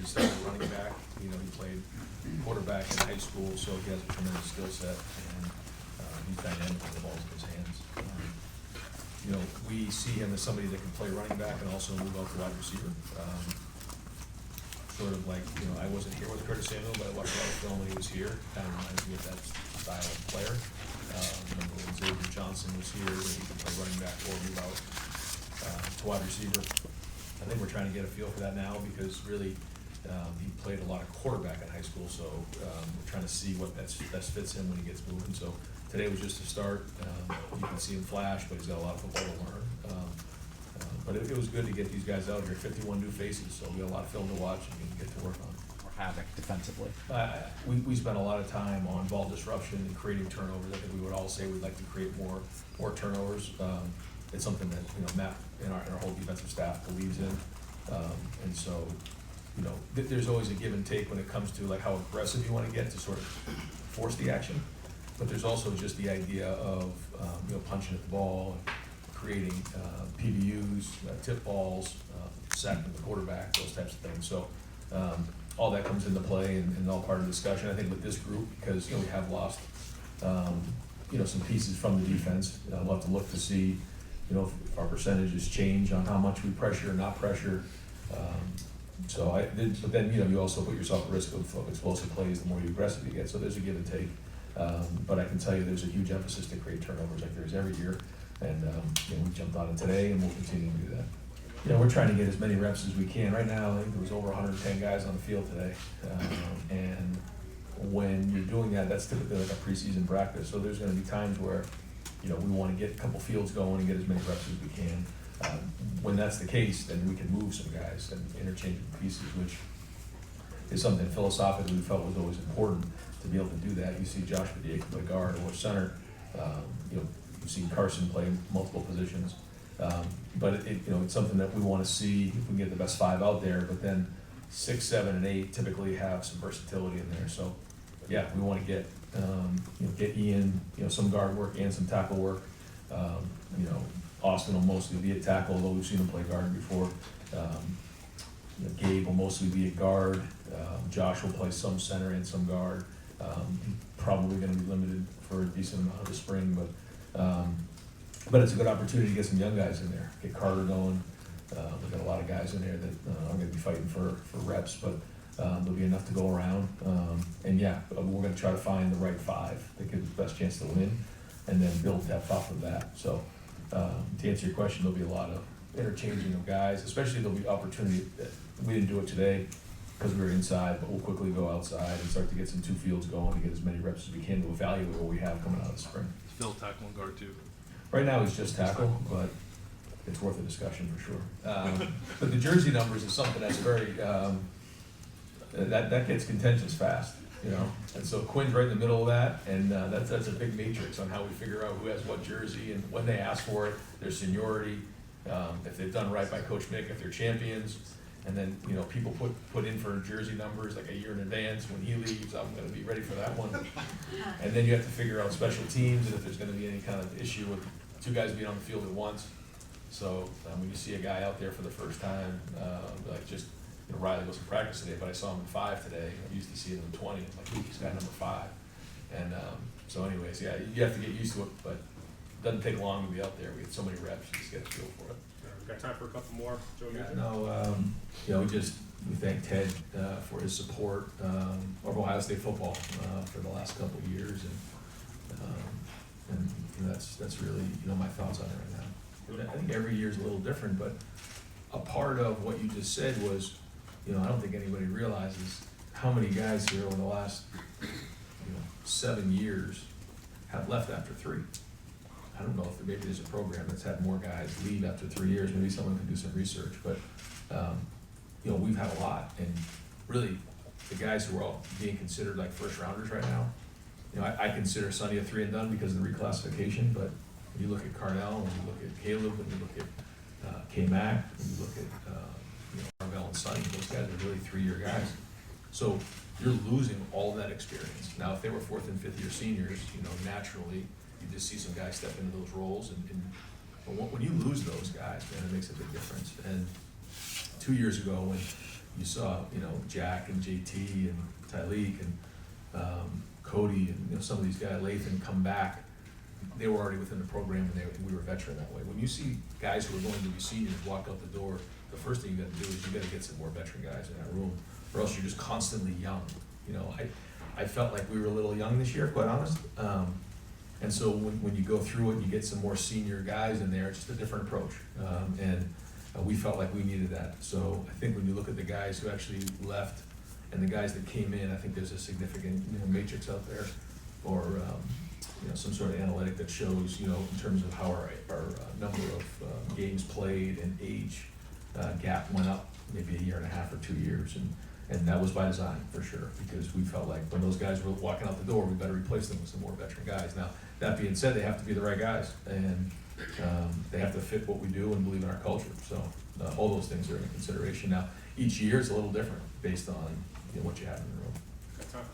he started running back. He played quarterback in high school, so he has a tremendous skill set, and he's dynamic with the ball in his hands. We see him as somebody that can play running back and also move out to wide receiver. Sort of like, I wasn't here with Curtis Samuel, but I watched a lot of film when he was here. Kind of reminds me of that style of player. Remember when Xavier Johnson was here, and he could play running back or move out to wide receiver. I think we're trying to get a feel for that now because really he played a lot of quarterback in high school, so we're trying to see what best fits him when he gets moving. So today was just a start. You can see him flash, but he's got a lot of football to learn. But it was good to get these guys out here, 51 new faces, so we got a lot of film to watch and get to work on. Or havoc defensively. We spent a lot of time on ball disruption and creating turnovers. I think we would all say we'd like to create more turnovers. It's something that Matt and our whole defensive staff believes in, and so there's always a give and take when it comes to like how aggressive you want to get to sort of force the action, but there's also just the idea of punching at the ball, creating PBUs, tip balls, sacking the quarterback, those types of things. So all that comes into play and all part of the discussion. I think with this group, because we have lost some pieces from the defense. We'll have to look to see if our percentages change on how much we pressure or not pressure. But then you also put yourself at risk of explosive plays the more you aggressive you get. So there's a give and take. But I can tell you there's a huge emphasis to create turnovers like there is every year. And we jumped on it today, and we'll continue to do that. We're trying to get as many reps as we can. Right now, I think there was over 110 guys on the field today. And when you're doing that, that's typically like a preseason practice. So there's going to be times where we want to get a couple fields going and get as many reps as we can. When that's the case, then we can move some guys and interchange pieces, which is something philosophically we felt was always important to be able to do that. You see Josh Padilla play guard or center. You've seen Carson play multiple positions. But it's something that we want to see if we can get the best five out there. But then 6, 7, and 8 typically have some versatility in there. So yeah, we want to get Ian some guard work and some tackle work. Austin will mostly be a tackle, although we've seen him play guard before. Gabe will mostly be a guard. Josh will play some center and some guard. Probably going to be limited for a decent amount of the spring, but it's a good opportunity to get some young guys in there. Get Carter going. We've got a lot of guys in there that are going to be fighting for reps, but there'll be enough to go around. And yeah, we're going to try to find the right five that give the best chance to win, and then build depth off of that. So to answer your question, there'll be a lot of interchanging of guys, especially there'll be opportunity. We didn't do it today because we were inside, but we'll quickly go outside and start to get some two fields going to get as many reps as we can to evaluate what we have coming out of the spring. Phil tackle and guard too. Right now he's just tackle, but it's worth a discussion for sure. But the jersey numbers is something that's very, that gets contentious fast, And so Quinn's right in the middle of that, and that's a big matrix on how we figure out who has what jersey and when they ask for it, their seniority, if they've done right by Coach Mick, if they're champions. And then, people put in for jersey numbers like a year in advance. When he leaves, I'm going to be ready for that one. And then you have to figure out special teams and if there's going to be any kind of issue with two guys being on the field at once. So when you see a guy out there for the first time, like just Riley wasn't practice today, but I saw him in 5 today. I used to see him in 20. I'm like, he's got number 5. And so anyways, yeah, you have to get used to it, but it doesn't take long to be out there. We get so many reps, you just get a feel for it. We've got time for a couple more. Joe, we thank Ted for his support of Ohio State football for the last couple of years, and that's really my thoughts on it right now. I think every year is a little different, but a part of what you just said was, I don't think anybody realizes how many guys here over the last 7 years have left after 3. I don't know if maybe there's a program that's had more guys leave after 3 years. Maybe someone can do some research, but we've had a lot, and really the guys who are all being considered like first rounders right now. I consider Sonny a 3 and done because of the reclassification, but when you look at Carnell, when you look at Caleb, when you look at K-Mac, when you look at Marvell and Sonny, those guys are really 3-year guys. So you're losing all that experience. Now, if they were 4th and 5th year seniors, naturally you just see some guys step into those roles, but when you lose those guys, man, it makes a big difference. And 2 years ago, when you saw, Jack and JT and Tyleek and, Cody and, some of these guys, Lathan, come back. They were already within the program and we were veteran that way. When you see guys who are going to be seniors walk out the door, the first thing you gotta do is you gotta get some more veteran guys in that room, or else you're just constantly young. I felt like we were a little young this year, quite honest. And so when you go through it and you get some more senior guys in there, it's just a different approach. We felt like we needed that. So I think when you look at the guys who actually left and the guys that came in, I think there's a significant, matrix out there, or, some sort of analytic that shows, in terms of how our number of games played and age gap went up maybe a year and a half or 2 years. And that was by design, for sure, because we felt like when those guys were walking out the door, we better replace them with some more veteran guys. Now, that being said, they have to be the right guys, and they have to fit what we do and believe in our culture. So all those things are in consideration. Now, each year is a little different based on what you have in the room. Got time for